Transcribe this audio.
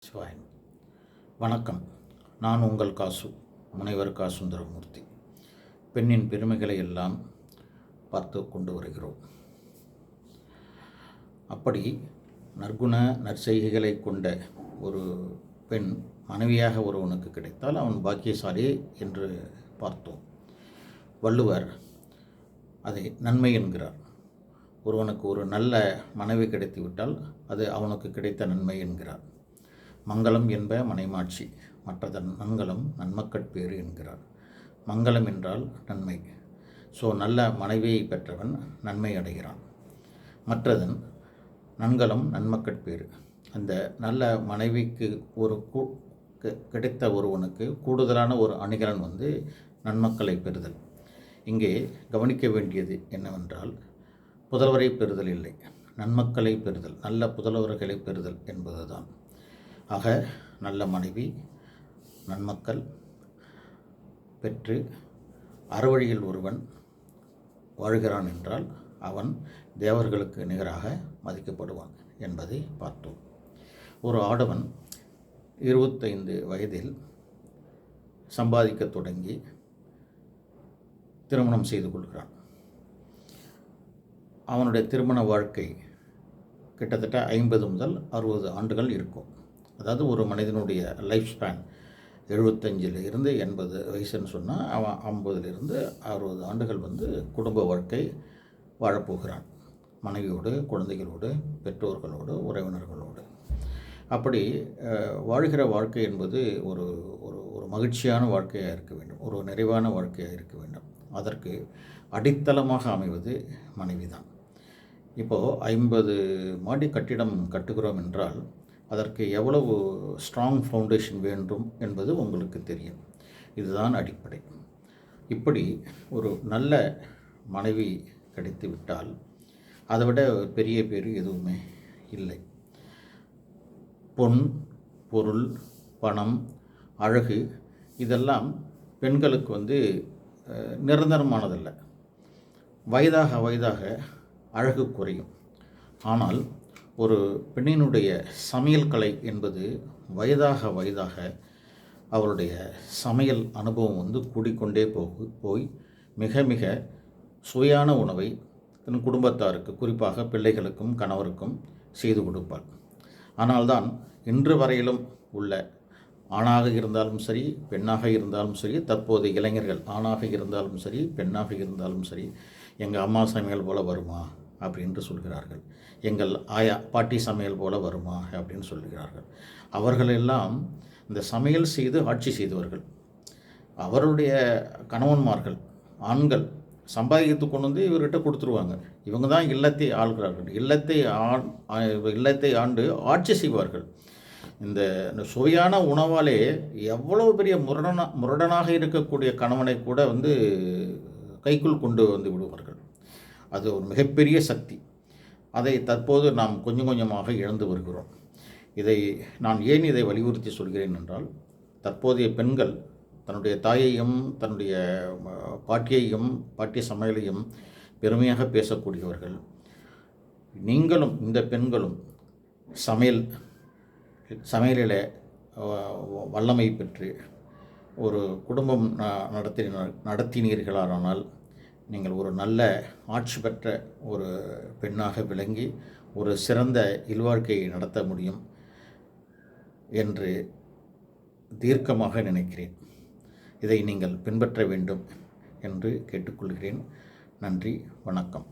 சிவாயன். வணக்கம். நான் உங்கள் முனைவர் சுந்தரமூர்த்தி. பெண்ணின் பெருமைகளை எல்லாம் பார்த்து கொண்டு வருகிறோம். அப்படி நற்குண நற்செய்கைகளை கொண்ட ஒரு பெண் மனைவியாக ஒருவனுக்கு கிடைத்தால் அவன் பாக்கியசாலி என்று பார்த்தோம். வள்ளுவர் அதை நன்மை என்கிறார். ஒருவனுக்கு ஒரு நல்ல மனைவி கிடைத்துவிட்டால் அது அவனுக்கு கிடைத்த நன்மை என்கிறார். மங்களம் என்ப மனைமாட்சி, மற்றதன் மங்களம் நன்மக்கட்பேறு என்கிறார். மங்களம் என்றால் நன்மை. நல்ல மனைவியை பெற்றவன் நன்மை அடைகிறான். மற்றதன் நன்கலம் நன்மக்கட்பேறு. அந்த நல்ல மனைவிக்கு ஒரு கிடைத்த ஒருவனுக்கு கூடுதலான ஒரு அணிகலன் நன்மக்களை பெறுதல். இங்கே கவனிக்க வேண்டியது என்னவென்றால், புதல்வரை பெறுதல் இல்லை, நன்மக்களை பெறுதல், நல்ல புதல்வர்களை பெறுதல் என்பதுதான். ஆக நல்ல மனைவி நன்மக்கள் பெற்று அறவழியில் ஒருவன் வாழ்கிறான் என்றால் அவன் தேவர்களுக்கு நிகராக மதிக்கப்படுவான் என்பதை பார்த்தோம். ஒரு ஆடவன் 25 வயதில் சம்பாதிக்க தொடங்கி திருமணம் செய்து கொள்கிறான். அவனுடைய திருமண வாழ்க்கை கிட்டத்தட்ட 50 முதல் 60 ஆண்டுகள் இருக்கும். அதாவது ஒரு மனிதனுடைய லைஃப் ஸ்பேன் 75 80 வயசுன்னு சொன்னால் அவன் 50 60 ஆண்டுகள் குடும்ப வாழ்க்கை வாழப்போகிறான். மனைவியோடு, குழந்தைகளோடு, பெற்றோர்களோடு, உறவினர்களோடு. அப்படி வாழ்கிற வாழ்க்கை என்பது ஒரு ஒரு மகிழ்ச்சியான வாழ்க்கையாக இருக்க வேண்டும், ஒரு நிறைவான வாழ்க்கையாக இருக்க வேண்டும். அதற்கு அடித்தளமாக அமைவது மனைவி தான். இப்போது 50 மாடி கட்டிடம் கட்டுகிறோம் என்றால் அதற்கு எவ்வளவு ஸ்ட்ராங் ஃபவுண்டேஷன் வேண்டும் என்பது உங்களுக்கு தெரியும். இதுதான் அடிப்படை. இப்படி ஒரு நல்ல மனைவி கிடைத்து விட்டால் அதை விட பெரிய பேர் எதுவுமே இல்லை. பொன், பொருள், பணம், அழகு இதெல்லாம் பெண்களுக்கு நிரந்தரமானதல்ல. வயதாக அழகு குறையும். ஆனால் ஒரு பெண்ணினுடைய சமையல் கலை என்பது வயதாக அவருடைய சமையல் அனுபவம் கூடிக்கொண்டே போய் மிக மிக சுவையான உணவை தன் குடும்பத்தாருக்கு, குறிப்பாக பிள்ளைகளுக்கும் கணவருக்கும் செய்து கொடுப்பாள். ஆனால்தான் இன்று வரையிலும் உள்ள ஆணாக இருந்தாலும் சரி, பெண்ணாக இருந்தாலும் சரி, தற்போது இளைஞர்கள் ஆணாக இருந்தாலும் சரி, பெண்ணாக இருந்தாலும் சரி, எங்கள் அம்மா சமையல் போல் வருமா அப்படின்ட்டு சொல்கிறார்கள். எங்கள் ஆயா பாட்டி சமையல் போல் வருமா அப்படின்னு சொல்கிறார்கள். அவர்களெல்லாம் இந்த சமையல் செய்து ஆட்சி செய்தவர்கள். அவருடைய கணவன்மார்கள் ஆண்கள் சம்பாதித்து கொண்டு இவர்கிட்ட கொடுத்துருவாங்க. இவங்க தான் இல்லத்தை ஆள்கிறார்கள். இல்லத்தை ஆண்டு ஆட்சி செய்வார்கள். இந்த சுவையான உணவாலே எவ்வளவு பெரிய முரடனாக இருக்கக்கூடிய கணவனை கூட கைக்குள் கொண்டு விடுவார்கள். அது ஒரு மிகப்பெரிய சக்தி. அதை தற்போது நாம் கொஞ்சம் கொஞ்சமாக இழந்து வருகிறோம். நான் ஏன் இதை வலியுறுத்தி சொல்கிறேன் என்றால், தற்போதைய பெண்கள் தன்னுடைய தாயையும் தன்னுடைய பாட்டியையும் பாட்டிய சமையலையும் பெருமையாக பேசக்கூடியவர்கள். நீங்களும் இந்த பெண்களும் சமையலில் வல்லமை பெற்று ஒரு குடும்பம் நடத்தினீர்களானால் நீங்கள் ஒரு நல்ல ஆட்சி பெற்ற ஒரு பெண்ணாக விளங்கி ஒரு சிறந்த இல்வாழ்க்கையை நடத்த முடியும் என்று தீர்க்கமாக நினைக்கிறேன். இதை நீங்கள் பின்பற்ற வேண்டும் என்று கேட்டுக்கொள்கிறேன். நன்றி, வணக்கம்.